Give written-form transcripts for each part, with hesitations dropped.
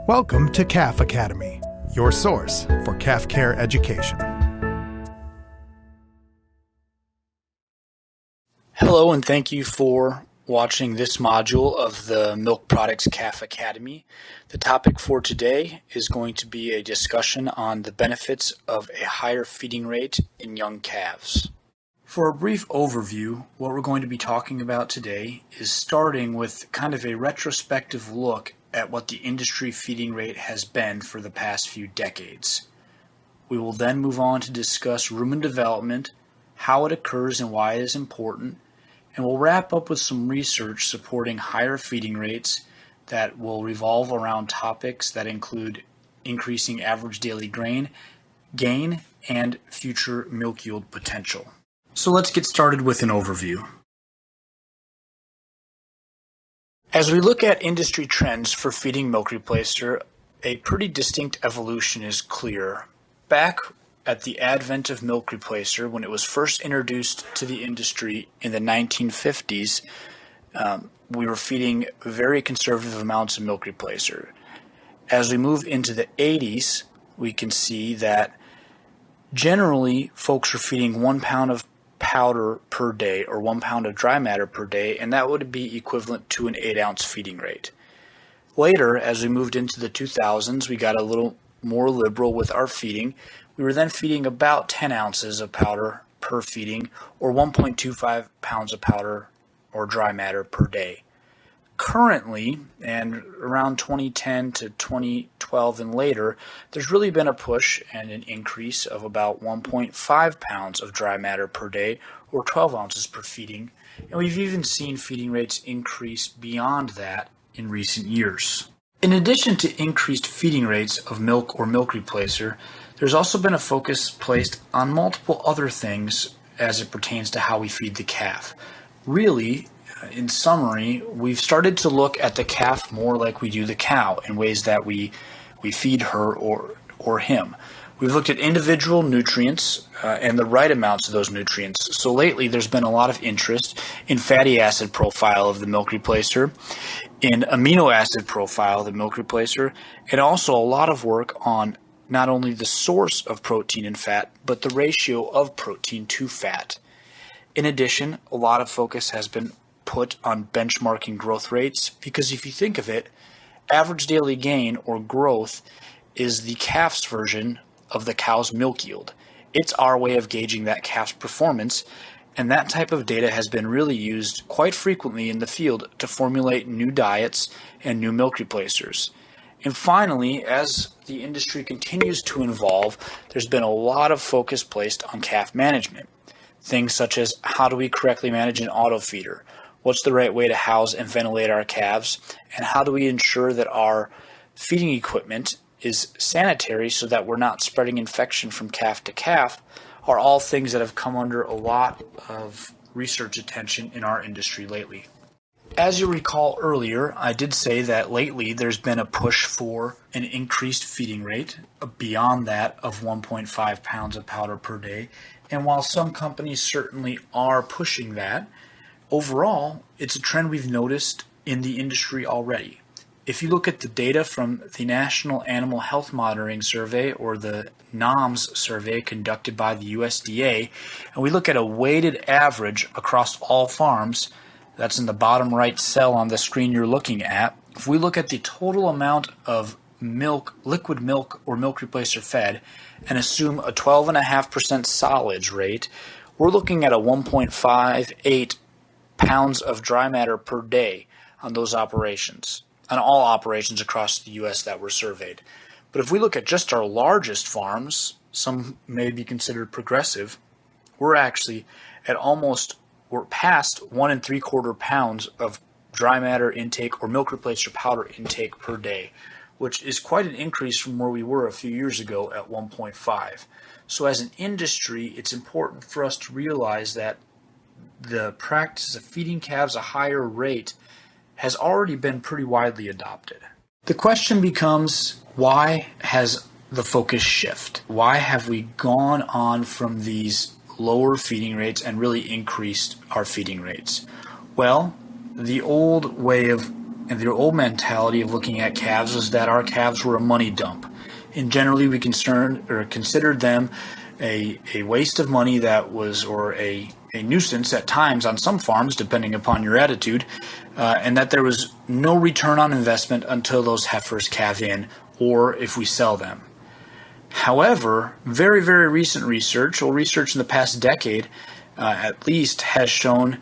Welcome to Calf Academy, your source for calf care education. Hello, and thank you for watching this module of the Milk Products Calf Academy. The topic for today is going to be a discussion on the benefits of a higher feeding rate in young calves. For a brief overview, what we're going to be talking about today is starting with kind of a retrospective look at what the industry feeding rate has been for the past few decades. We will then move on to discuss rumen development, how it occurs and why it is important, and we'll wrap up with some research supporting higher feeding rates that will revolve around topics that include increasing average daily gain and future milk yield potential. So let's get started with an overview. As we look at industry trends for feeding milk replacer, a pretty distinct evolution is clear. Back at the advent of milk replacer, when it was first introduced to the industry in the 1950s, we were feeding very conservative amounts of milk replacer. As we move into the 80s, we can see that generally folks are feeding 1 pound of powder per day or 1 pound of dry matter per day, and that would be equivalent to an 8-ounce feeding rate. Later, as we moved into the 2000s, we got a little more liberal with our feeding. We were then feeding about 10 ounces of powder per feeding, or 1.25 pounds of powder or dry matter per day. Currently, and around 2010 to 2012 and later, there's really been a push and an increase of about 1.5 pounds of dry matter per day, or 12 ounces per feeding, and we've even seen feeding rates increase beyond that in recent years. In addition to increased feeding rates of milk or milk replacer, there's also been a focus placed on multiple other things as it pertains to how we feed the calf. Really, in summary, we've started to look at the calf more like we do the cow in ways that we feed her or him. We've looked at individual nutrients and the right amounts of those nutrients. So lately there's been a lot of interest in fatty acid profile of the milk replacer, in amino acid profile of the milk replacer, and also a lot of work on not only the source of protein and fat, but the ratio of protein to fat. In addition, a lot of focus has been put on benchmarking growth rates, because if you think of it, average daily gain or growth is the calf's version of the cow's milk yield. It's our way of gauging that calf's performance, and that type of data has been really used quite frequently in the field to formulate new diets and new milk replacers. And finally, as the industry continues to evolve, there's been a lot of focus placed on calf management. Things such as, how do we correctly manage an auto feeder? What's the right way to house and ventilate our calves? And how do we ensure that our feeding equipment is sanitary so that we're not spreading infection from calf to calf, are all things that have come under a lot of research attention in our industry lately. As you recall earlier, I did say that lately there's been a push for an increased feeding rate beyond that of 1.5 pounds of powder per day. And while some companies certainly are pushing that, overall, it's a trend we've noticed in the industry already. If you look at the data from the National Animal Health Monitoring Survey, or the NAHMS survey conducted by the USDA, and we look at a weighted average across all farms, that's in the bottom right cell on the screen you're looking at. If we look at the total amount of milk, liquid milk or milk replacer fed, and assume a 12.5% solids rate, we're looking at a 1.58 pounds of dry matter per day on those operations, on all operations across the U.S. that were surveyed. But if we look at just our largest farms, some may be considered progressive, we're actually at we're past 1 3/4 pounds of dry matter intake or milk replacer powder intake per day, which is quite an increase from where we were a few years ago at 1.5. So as an industry, it's important for us to realize that the practice of feeding calves a higher rate has already been pretty widely adopted. The question becomes, why has the focus shift? Why have we gone on from these lower feeding rates and really increased our feeding rates? Well, the old way of and the old mentality of looking at calves was that our calves were a money dump. And generally we considered them a waste of money that was, or a nuisance at times on some farms, depending upon your attitude, and that there was no return on investment until those heifers calve in or if we sell them. However, very, very recent research, or research in the past decade at least, has shown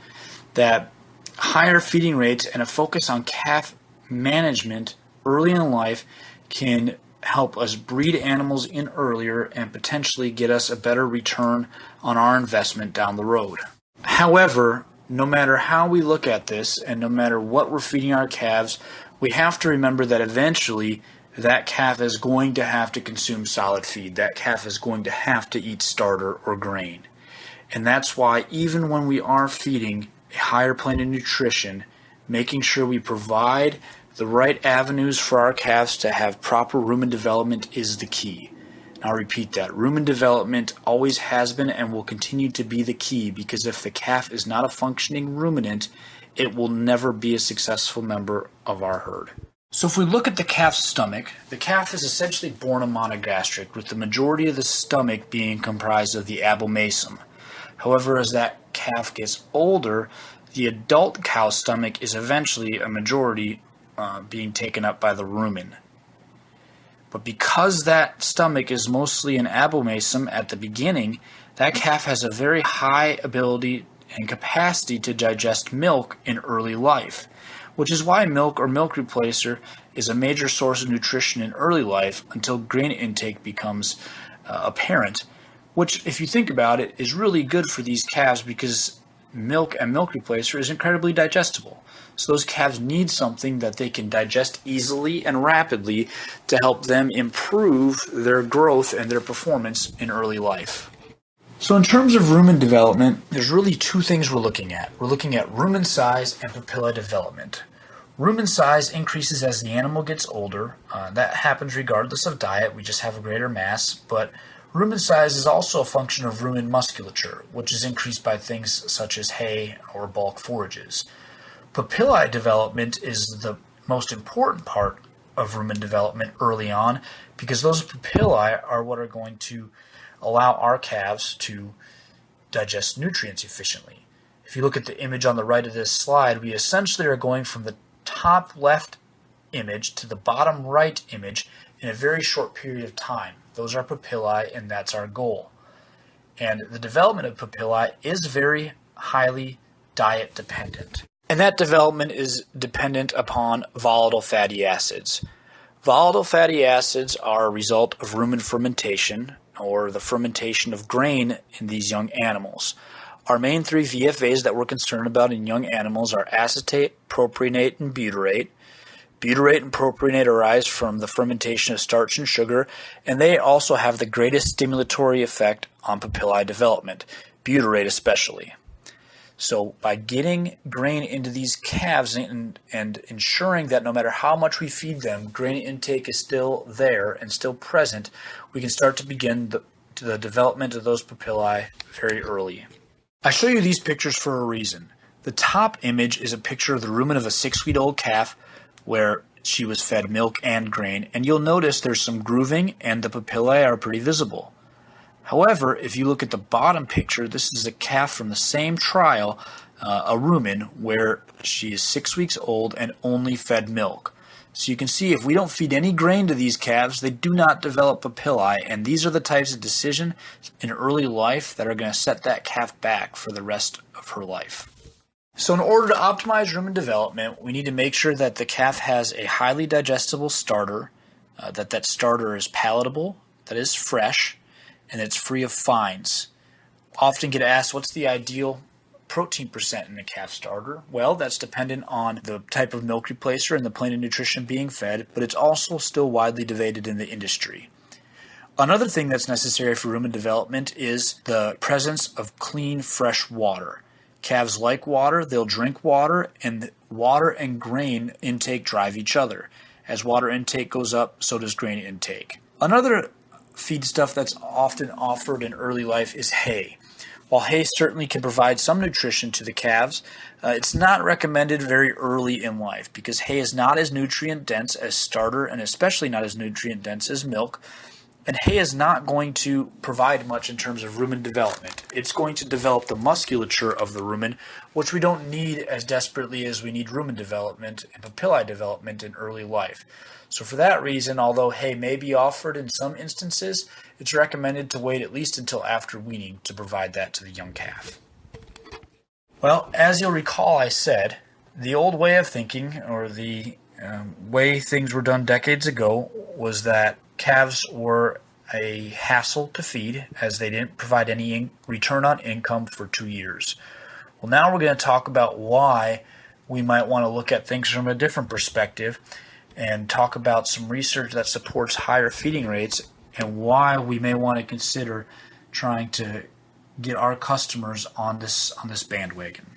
that higher feeding rates and a focus on calf management early in life can help us breed animals in earlier and potentially get us a better return on our investment down the road. However, no matter how we look at this and no matter what we're feeding our calves, we have to remember that eventually that calf is going to have to consume solid feed. That calf is going to have to eat starter or grain. And that's why even when we are feeding a higher plane of nutrition, making sure we provide the right avenues for our calves to have proper rumen development is the key. And I'll repeat that. Rumen development always has been and will continue to be the key, because if the calf is not a functioning ruminant, it will never be a successful member of our herd. So if we look at the calf's stomach, the calf is essentially born a monogastric, with the majority of the stomach being comprised of the abomasum. However, as that calf gets older, the adult cow's stomach is eventually a majority being taken up by the rumen. But because that stomach is mostly an abomasum at the beginning, that calf has a very high ability and capacity to digest milk in early life, which is why milk or milk replacer is a major source of nutrition in early life until grain intake becomes apparent, which, if you think about it, is really good for these calves because milk and milk replacer is incredibly digestible. So those calves need something that they can digest easily and rapidly to help them improve their growth and their performance in early life. So in terms of rumen development, there's really two things we're looking at. We're looking at rumen size and papilla development. Rumen size increases as the animal gets older. That happens regardless of diet. We just have a greater mass. But rumen size is also a function of rumen musculature, which is increased by things such as hay or bulk forages. Papillae development is the most important part of rumen development early on, because those papillae are what are going to allow our calves to digest nutrients efficiently. If you look at the image on the right of this slide, we essentially are going from the top left image to the bottom right image in a very short period of time. Those are papillae, and that's our goal. And the development of papillae is very highly diet dependent. And that development is dependent upon volatile fatty acids. Volatile fatty acids are a result of rumen fermentation, or the fermentation of grain in these young animals. Our main three VFAs that we're concerned about in young animals are acetate, propionate, and butyrate. Butyrate and propionate arise from the fermentation of starch and sugar, and they also have the greatest stimulatory effect on papillae development, butyrate especially. So by getting grain into these calves and ensuring that no matter how much we feed them, grain intake is still there and still present, we can start to begin the development of those papillae very early. I show you these pictures for a reason. The top image is a picture of the rumen of a 6-week-old calf where she was fed milk and grain, and you'll notice there's some grooving and the papillae are pretty visible. However, if you look at the bottom picture, this is a calf from the same trial, a rumen, where she is 6 weeks old and only fed milk. So you can see if we don't feed any grain to these calves, they do not develop papillae, and these are the types of decisions in early life that are going to set that calf back for the rest of her life. So in order to optimize rumen development, we need to make sure that the calf has a highly digestible starter, that starter is palatable, that is fresh, and it's free of fines. Often get asked, what's the ideal protein percent in a calf starter? Well, that's dependent on the type of milk replacer and the plane of nutrition being fed, but it's also still widely debated in the industry. Another thing that's necessary for rumen development is the presence of clean, fresh water. Calves like water, they'll drink water, and water and grain intake drive each other. As water intake goes up, so does grain intake. Another feed stuff that's often offered in early life is hay. While hay certainly can provide some nutrition to the calves, it's not recommended very early in life because hay is not as nutrient dense as starter and especially not as nutrient dense as milk. And hay is not going to provide much in terms of rumen development. It's going to develop the musculature of the rumen, which we don't need as desperately as we need rumen development and papillae development in early life. So for that reason, although hay may be offered in some instances, it's recommended to wait at least until after weaning to provide that to the young calf. Well, as you'll recall, I said, the old way of thinking, or the way things were done decades ago, was that calves were a hassle to feed as they didn't provide any return on income for 2 years. Well, now we're going to talk about why we might want to look at things from a different perspective and talk about some research that supports higher feeding rates and why we may want to consider trying to get our customers on this bandwagon.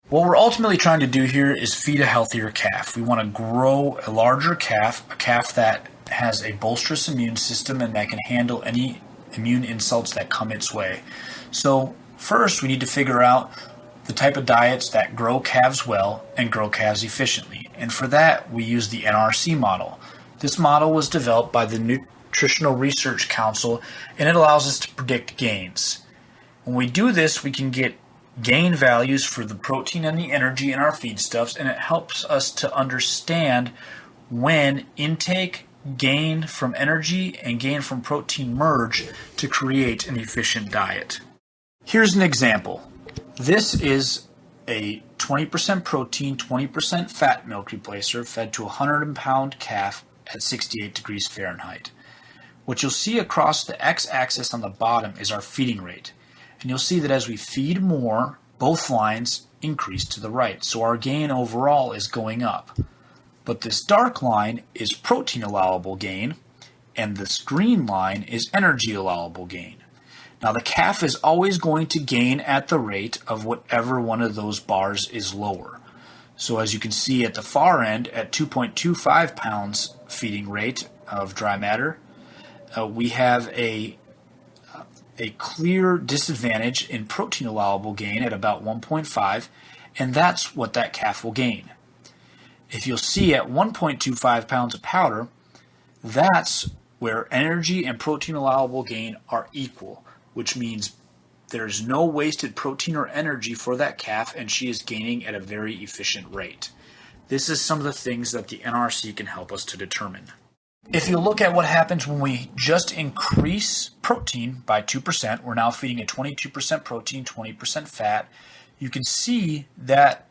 What we're ultimately trying to do here is feed a healthier calf. We want to grow a larger calf, a calf that has a bolsterous immune system and that can handle any immune insults that come its way. So first we need to figure out the type of diets that grow calves well and grow calves efficiently. And for that we use the NRC model. This model was developed by the Nutritional Research Council and it allows us to predict gains. When we do this, we can get gain values for the protein and the energy in our feedstuffs, and it helps us to understand when intake, gain from energy, and gain from protein merge to create an efficient diet. Here's an example. This is a 20% protein, 20% fat milk replacer fed to a 100-pound calf at 68 degrees Fahrenheit. What you'll see across the x-axis on the bottom is our feeding rate. And you'll see that as we feed more, both lines increase to the right. So our gain overall is going up. But this dark line is protein allowable gain, and this green line is energy allowable gain. Now the calf is always going to gain at the rate of whatever one of those bars is lower. So as you can see at the far end, at 2.25 pounds feeding rate of dry matter, we have a clear disadvantage in protein allowable gain at about 1.5, and that's what that calf will gain. If you'll see at 1.25 pounds of powder, that's where energy and protein allowable gain are equal, which means there's no wasted protein or energy for that calf, and she is gaining at a very efficient rate. This is some of the things that the NRC can help us to determine. If you look at what happens when we just increase protein by 2%, we're now feeding a 22% protein, 20% fat, you can see that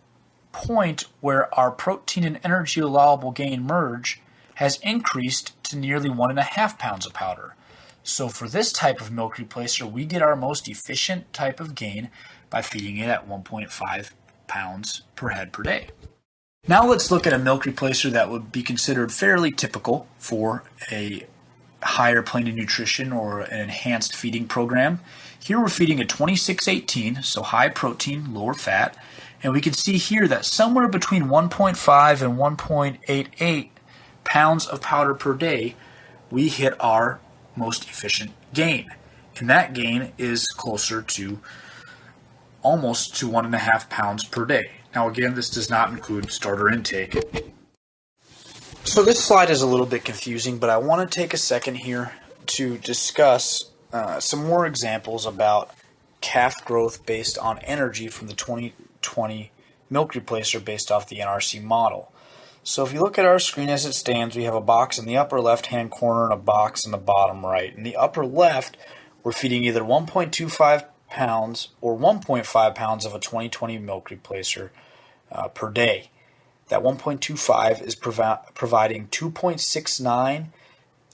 point where our protein and energy allowable gain merge has increased to nearly 1.5 pounds of powder. So for this type of milk replacer, we get our most efficient type of gain by feeding it at 1.5 pounds per head per day. Now let's look at a milk replacer that would be considered fairly typical for a higher plane of nutrition or an enhanced feeding program. Here we're feeding a 2618, so high protein, lower fat, and we can see here that somewhere between 1.5 and 1.88 pounds of powder per day, we hit our most efficient gain. And that gain is closer to almost to 1.5 pounds per day. Now again, this does not include starter intake. So this slide is a little bit confusing, but I want to take a second here to discuss some more examples about calf growth based on energy from the 2020 milk replacer based off the NRC model. So if you look at our screen as it stands, we have a box in the upper left-hand corner and a box in the bottom right. In the upper left, we're feeding either 1.25 pounds or 1.5 pounds of a 2020 milk replacer per day. That 1.25 is providing 2.69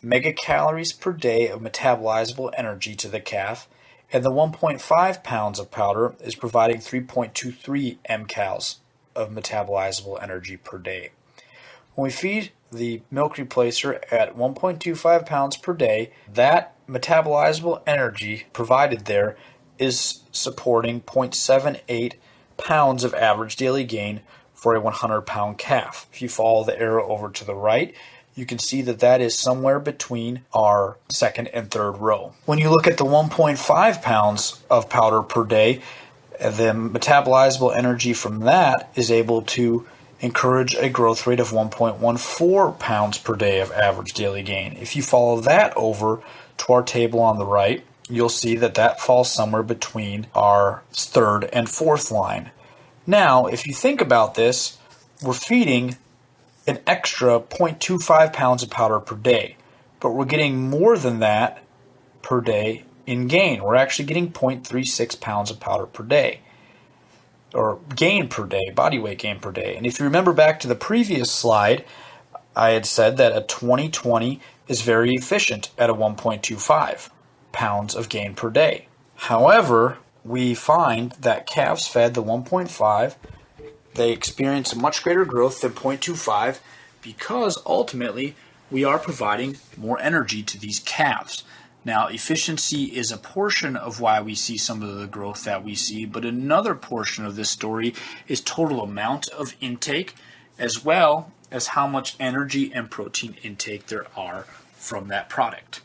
megacalories per day of metabolizable energy to the calf, and the 1.5 pounds of powder is providing 3.23 mcals of metabolizable energy per day. When we feed the milk replacer at 1.25 pounds per day, that metabolizable energy provided there is supporting 0.78 pounds of average daily gain for a 100-pound calf. If you follow the arrow over to the right, you can see that that is somewhere between our second and third row. When you look at the 1.5 pounds of powder per day, the metabolizable energy from that is able to encourage a growth rate of 1.14 pounds per day of average daily gain. If you follow that over to our table on the right, you'll see that that falls somewhere between our third and fourth line. Now, if you think about this, we're feeding an extra 0.25 pounds of powder per day, but we're getting more than that per day in gain. We're actually getting 0.36 pounds of powder per day, or gain per day, body weight gain per day. And if you remember back to the previous slide, I had said that a 20-20 is very efficient at a 1.25 pounds of gain per day. However, we find that calves fed the 1.5, they experience a much greater growth than 0.25 because ultimately we are providing more energy to these calves. Now, efficiency is a portion of why we see some of the growth that we see, but another portion of this story is total amount of intake as well as how much energy and protein intake there are from that product.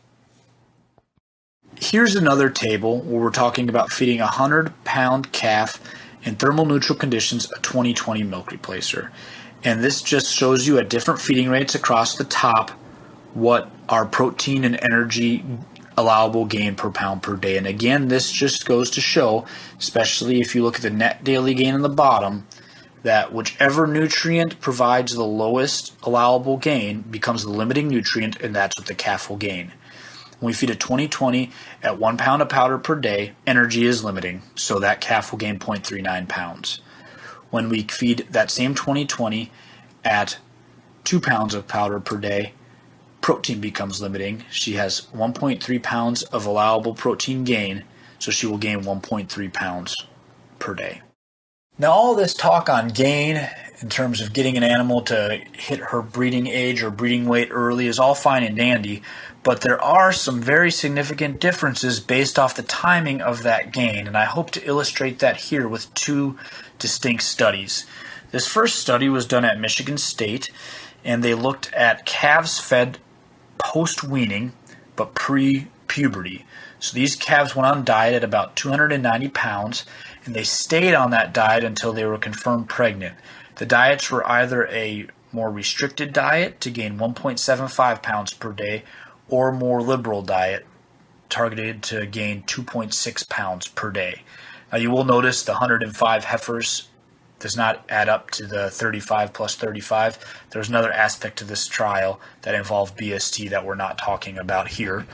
Here's another table where we're talking about feeding a 100-pound calf in thermal neutral conditions a 20-20 milk replacer. And this just shows you at different feeding rates across the top what our protein and energy allowable gain per pound per day. And again, this just goes to show, especially if you look at the net daily gain on the bottom, that whichever nutrient provides the lowest allowable gain becomes the limiting nutrient, and that's what the calf will gain. When we feed a 20-20 at 1 pound of powder per day, energy is limiting, so that calf will gain 0.39 pounds. When we feed that same 20-20 at 2 pounds of powder per day, protein becomes limiting. She has 1.3 pounds of allowable protein gain, so she will gain 1.3 pounds per day. Now, all this talk on gain in terms of getting an animal to hit her breeding age or breeding weight early is all fine and dandy, but there are some very significant differences based off the timing of that gain, and I hope to illustrate that here with two distinct studies. This first study was done at Michigan State, and they looked at calves fed post-weaning but pre-puberty. So these calves went on diet at about 290 pounds, and they stayed on that diet until they were confirmed pregnant. The diets were either a more restricted diet to gain 1.75 pounds per day or more liberal diet targeted to gain 2.6 pounds per day. Now you will notice the 105 heifers does not add up to the 35 plus 35. There's another aspect to this trial that involved BST that we're not talking about here.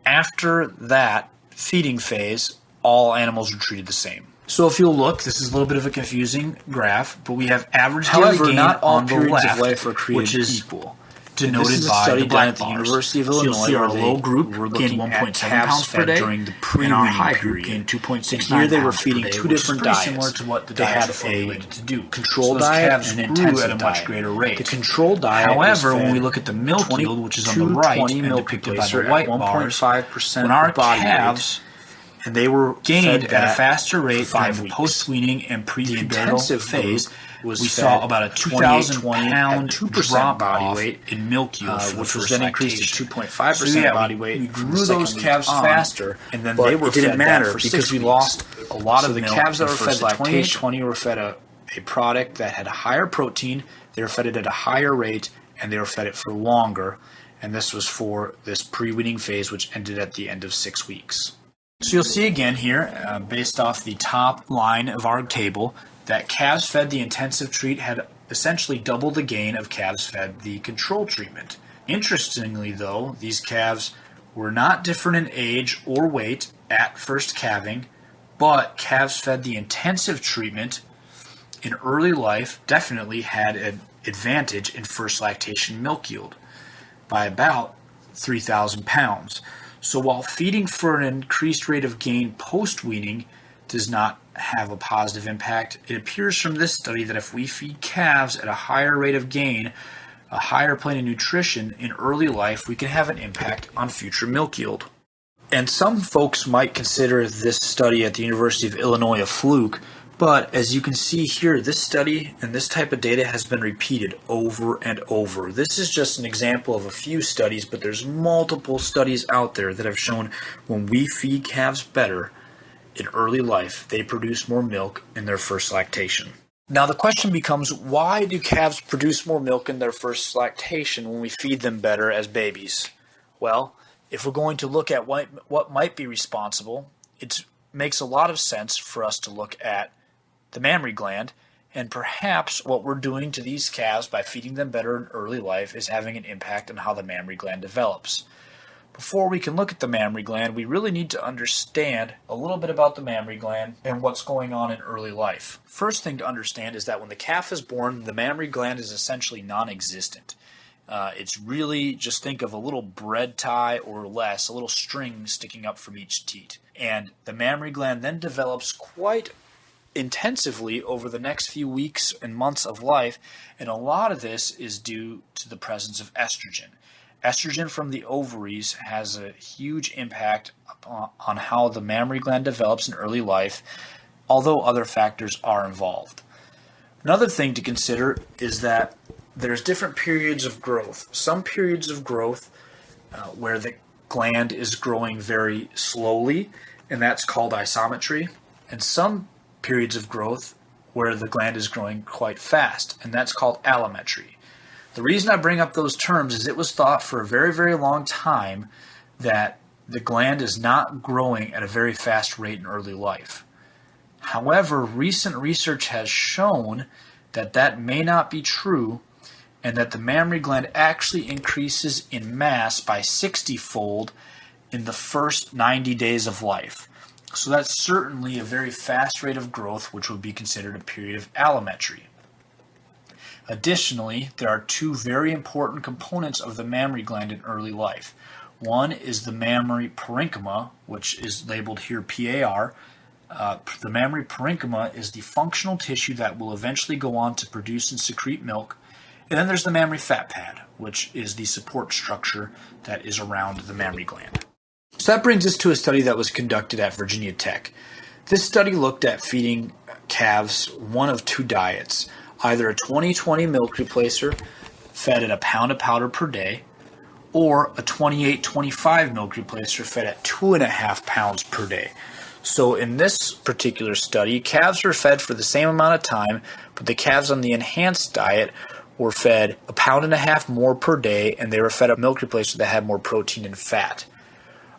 After that feeding phase, all animals were treated the same. So if you'll look, this is a little bit of a confusing graph, but we have average daily gain not all on the periods left, of life are created which is equal. denoted by the black bars. University of So you'll Illinois, see our where low they group were gained looking at 1.7 calves pounds per fed day, during the and pre-weaning our high group period. gained 2.69 Here they were pounds per feeding day, two which is different pretty diets. similar to what the They diets had are formulated a to do. control So those diet calves and an grew at a intensive much diet. greter rate. The control diet However, is when fed we look at the milk 20 yield, which is on the right 20 and milk depicted by replacer the white at bars, 1.5% when our of body calves and they were gained fed at a that faster rate for 5 during the weeks. post-weaning and The pre-pubertal intensive phase, was we fed saw about a 2,000 pound at 2% drop body off weight, in milk yield for the which was first then increased lactation. to 2.5% So yeah, body weight. we from grew the those second week calves on, faster, and then but they were it didn't fed matter that for because 6 we weeks. lost a lot of the milk calves that in were fed first the lactation. 20 were fed a product that had a higher protein, they were fed it at a higher rate, and they were fed it for longer. And this was for this pre-weaning phase, which ended at the end of 6 weeks. So you'll see again here, based off the top line of our table, that calves fed the intensive treat had essentially double the gain of calves fed the control treatment. Interestingly though, these calves were not different in age or weight at first calving, but calves fed the intensive treatment in early life definitely had an advantage in first lactation milk yield by about 3,000 pounds. So while feeding for an increased rate of gain post-weaning does not have a positive impact, it appears from this study that if we feed calves at a higher rate of gain, a higher plane of nutrition in early life, we can have an impact on future milk yield. And some folks might consider this study at the University of Illinois a fluke, But as you can see here, this study and this type of data has been repeated over and over. This is just an example of a few studies, but there's multiple studies out there that have shown when we feed calves better in early life, they produce more milk in their first lactation. Now the question becomes, why do calves produce more milk in their first lactation when we feed them better as babies? Well, if we're going to look at what might be responsible, it makes a lot of sense for us to look at the mammary gland, and perhaps what we're doing to these calves by feeding them better in early life is having an impact on how the mammary gland develops. Before we can look at the mammary gland, we really need to understand a little bit about the mammary gland and what's going on in early life. First thing to understand is that when the calf is born, the mammary gland is essentially non-existent. It's really, just think of a little bread tie or less, a little string sticking up from each teat. And the mammary gland then develops quite intensively over the next few weeks and months of life, and a lot of this is due to the presence of estrogen. Estrogen from the ovaries has a huge impact on how the mammary gland develops in early life, although other factors are involved. Another thing to consider is that there's different periods of growth. Some periods of growth where the gland is growing very slowly, and that's called isometry, and some periods of growth where the gland is growing quite fast, and that's called allometry. The reason I bring up those terms is it was thought for a very, very long time that the gland is not growing at a very fast rate in early life. However, recent research has shown that that may not be true, and that the mammary gland actually increases in mass by 60-fold in the first 90 days of life. So that's certainly a very fast rate of growth, which would be considered a period of allometry. Additionally, there are two very important components of the mammary gland in early life. One is the mammary parenchyma, which is labeled here PAR. The mammary parenchyma is the functional tissue that will eventually go on to produce and secrete milk. And then there's the mammary fat pad, which is the support structure that is around the mammary gland. So that brings us to a study that was conducted at Virginia Tech. This study looked at feeding calves one of two diets, either a 20-20 milk replacer fed at a pound of powder per day, or a 28-25 milk replacer fed at 2.5 pounds per day. So in this particular study, calves were fed for the same amount of time, but the calves on the enhanced diet were fed 1.5 pounds more per day, and they were fed a milk replacer that had more protein and fat.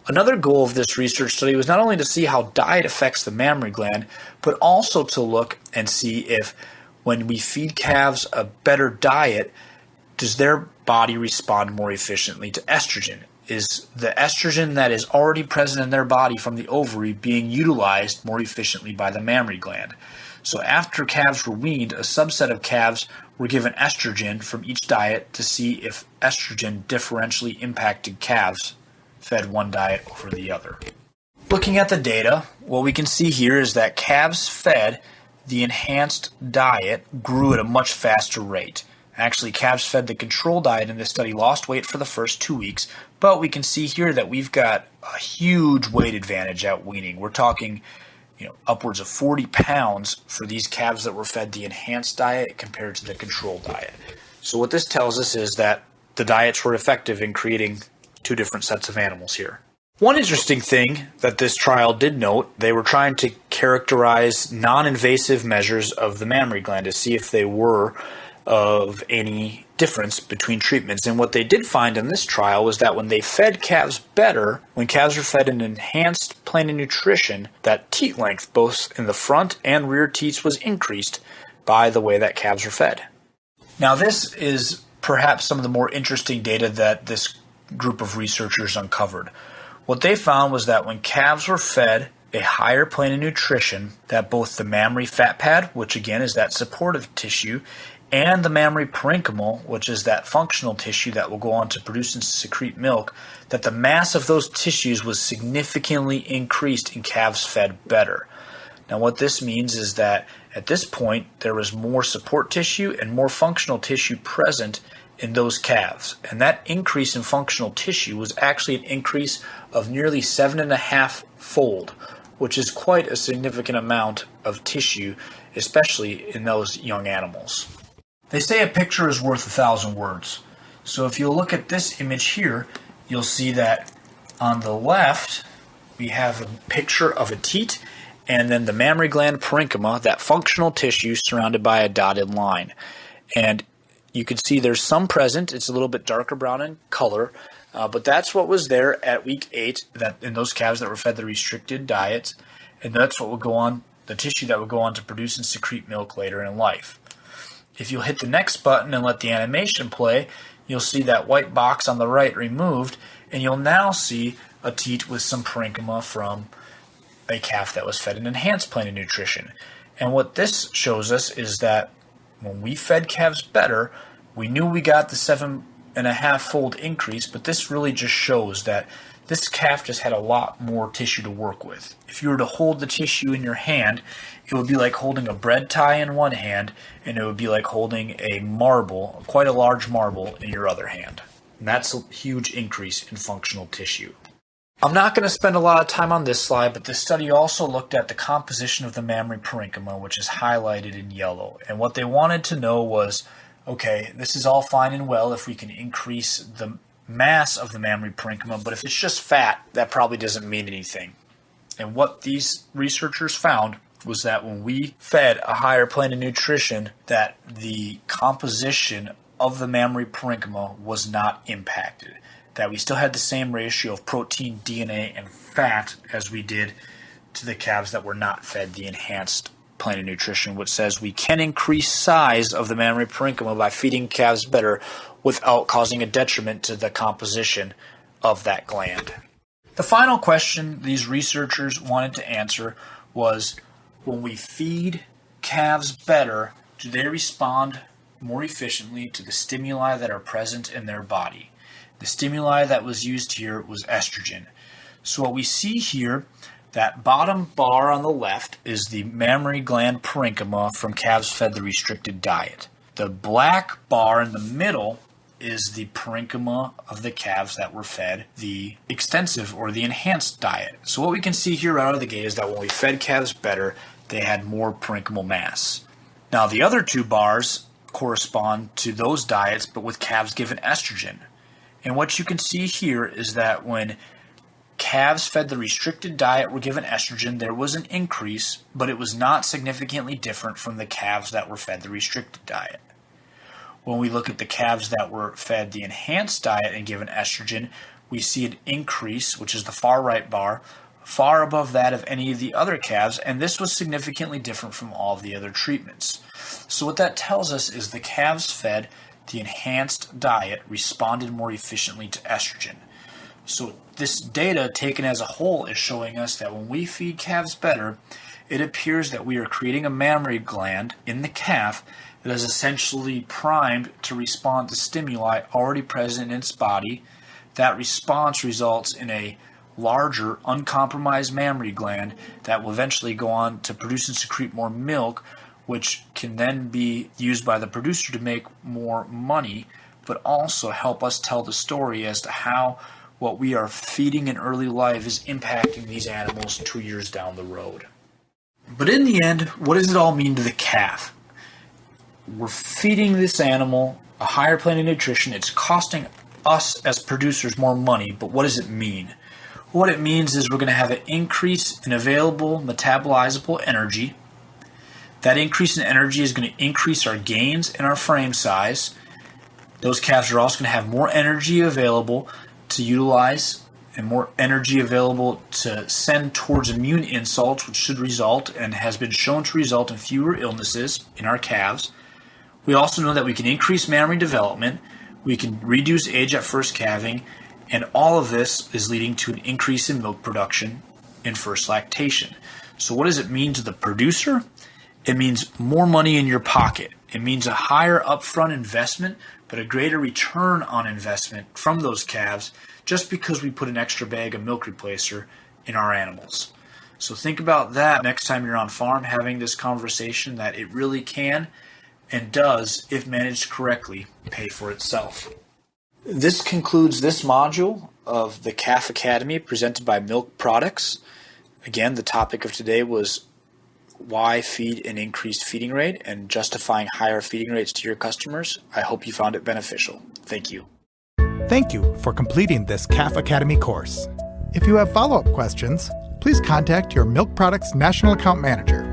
Another goal of this research study was not only to see how diet affects the mammary gland, but also to look and see if when we feed calves a better diet, does their body respond more efficiently to estrogen? Is the estrogen that is already present in their body from the ovary being utilized more efficiently by the mammary gland? So after calves were weaned, a subset of calves were given estrogen from each diet to see if estrogen differentially impacted calves fed one diet over the other. Looking at the data, what we can see here is that calves fed the enhanced diet grew at a much faster rate. Actually, calves fed the control diet in this study lost weight for the first 2 weeks, but we can see here that we've got a huge weight advantage at weaning. We're talking upwards of 40 pounds for these calves that were fed the enhanced diet compared to the control diet. So what this tells us is that the diets were effective in creating two different sets of animals here. One interesting thing that this trial did note, they were trying to characterize non-invasive measures of the mammary gland to see if they were of any difference between treatments. And what they did find in this trial was that when they fed calves better, when calves were fed an enhanced plan of nutrition, that teat length, both in the front and rear teats, was increased by the way that calves were fed. Now this is perhaps some of the more interesting data that this group of researchers uncovered. What they found was that when calves were fed a higher plan of nutrition, that both the mammary fat pad, which again is that supportive tissue, and the mammary parenchyma, which is that functional tissue that will go on to produce and secrete milk, that the mass of those tissues was significantly increased in calves fed better. Now what this means is that at this point there was more support tissue and more functional tissue present in those calves. And that increase in functional tissue was actually an increase of nearly 7.5-fold which is quite a significant amount of tissue, especially in those young animals. They say a picture is worth 1,000 words. So if you look at this image here, you'll see that on the left we have a picture of a teat and then the mammary gland parenchyma, that functional tissue surrounded by a dotted line. And you can see there's some present. It's a little bit darker brown in color, but that's what was there at week 8 that in those calves that were fed the restricted diet, and that's what would go on, the tissue that would go on to produce and secrete milk later in life. If you'll hit the next button and let the animation play, you'll see that white box on the right removed, and you'll now see a teat with some parenchyma from a calf that was fed an enhanced plan of nutrition. And what this shows us is that when we fed calves better, we knew we got the 7.5-fold increase, but this really just shows that this calf just had a lot more tissue to work with. If you were to hold the tissue in your hand, it would be like holding a bread tie in one hand, and it would be like holding a marble, quite a large marble, in your other hand. And that's a huge increase in functional tissue. I'm not going to spend a lot of time on this slide, but this study also looked at the composition of the mammary parenchyma, which is highlighted in yellow. And what they wanted to know was, okay, this is all fine and well if we can increase the mass of the mammary parenchyma, but if it's just fat, that probably doesn't mean anything. And what these researchers found was that when we fed a higher plan of nutrition, that the composition of the mammary parenchyma was not impacted. That we still had the same ratio of protein, DNA, and fat as we did to the calves that were not fed the enhanced plan of nutrition, which says we can increase size of the mammary parenchyma by feeding calves better without causing a detriment to the composition of that gland. The final question these researchers wanted to answer was, when we feed calves better, do they respond more efficiently to the stimuli that are present in their body? The stimuli that was used here was estrogen. So what we see here, that bottom bar on the left is the mammary gland parenchyma from calves fed the restricted diet. The black bar in the middle is the parenchyma of the calves that were fed the extensive or the enhanced diet. So what we can see here right out of the gate is that when we fed calves better, they had more parenchymal mass. Now the other two bars correspond to those diets, but with calves given estrogen. And what you can see here is that when calves fed the restricted diet were given estrogen, there was an increase, but it was not significantly different from the calves that were fed the restricted diet. When we look at the calves that were fed the enhanced diet and given estrogen, we see an increase, which is the far right bar, far above that of any of the other calves, and this was significantly different from all of the other treatments. So what that tells us is the calves fed the enhanced diet responded more efficiently to estrogen. So this data taken as a whole is showing us that when we feed calves better, it appears that we are creating a mammary gland in the calf that is essentially primed to respond to stimuli already present in its body. That response results in a larger, uncompromised mammary gland that will eventually go on to produce and secrete more milk, which can then be used by the producer to make more money, but also help us tell the story as to how what we are feeding in early life is impacting these animals 2 years down the road. But in the end, what does it all mean to the calf? We're feeding this animal a higher plan of nutrition. It's costing us as producers more money, but what does it mean? What it means is we're going to have an increase in available metabolizable energy. That increase in energy is going to increase our gains in our frame size. Those calves are also going to have more energy available to utilize and more energy available to send towards immune insults, which should result and has been shown to result in fewer illnesses in our calves. We also know that we can increase mammary development, we can reduce age at first calving, and all of this is leading to an increase in milk production in first lactation. So what does it mean to the producer? It means more money in your pocket. It means a higher upfront investment, but a greater return on investment from those calves just because we put an extra bag of milk replacer in our animals. So think about that next time you're on farm having this conversation, that it really can and does, if managed correctly, pay for itself. This concludes this module of the Calf Academy presented by Milk Products. Again, the topic of today was why feed an increased feeding rate and justifying higher feeding rates to your customers. I hope you found it beneficial. Thank you. Thank you for completing this Calf Academy course. If you have follow-up questions, please contact your Milk Products National Account Manager.